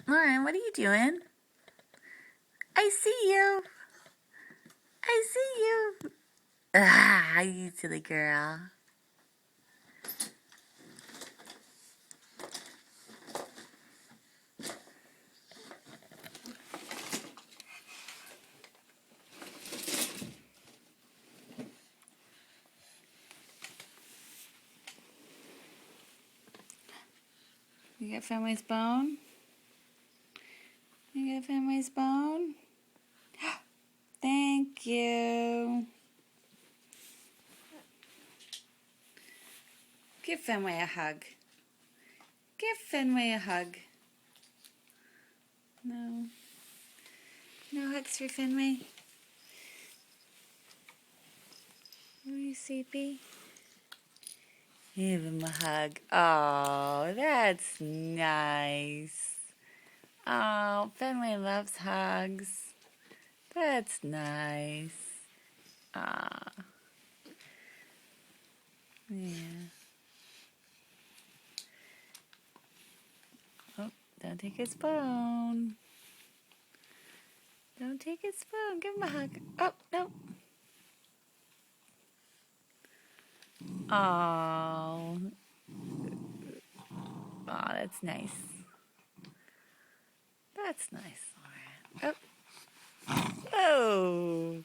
Lauren, what are you doing? I see you. I see you. Ah, you silly girl. You got Fenway's bone? You got Fenway's bone? Thank you. Give Fenway a hug. Give Fenway a hug. No. No hugs for Fenway? Are you sleepy? Give him a hug. Oh, that's nice. Oh, Fenway loves hugs. That's nice. Ah. Yeah. Oh, don't take his phone. Don't take his phone. Give him a hug. Oh, no. Oh. Oh, that's nice. That's nice. Oh. Oh.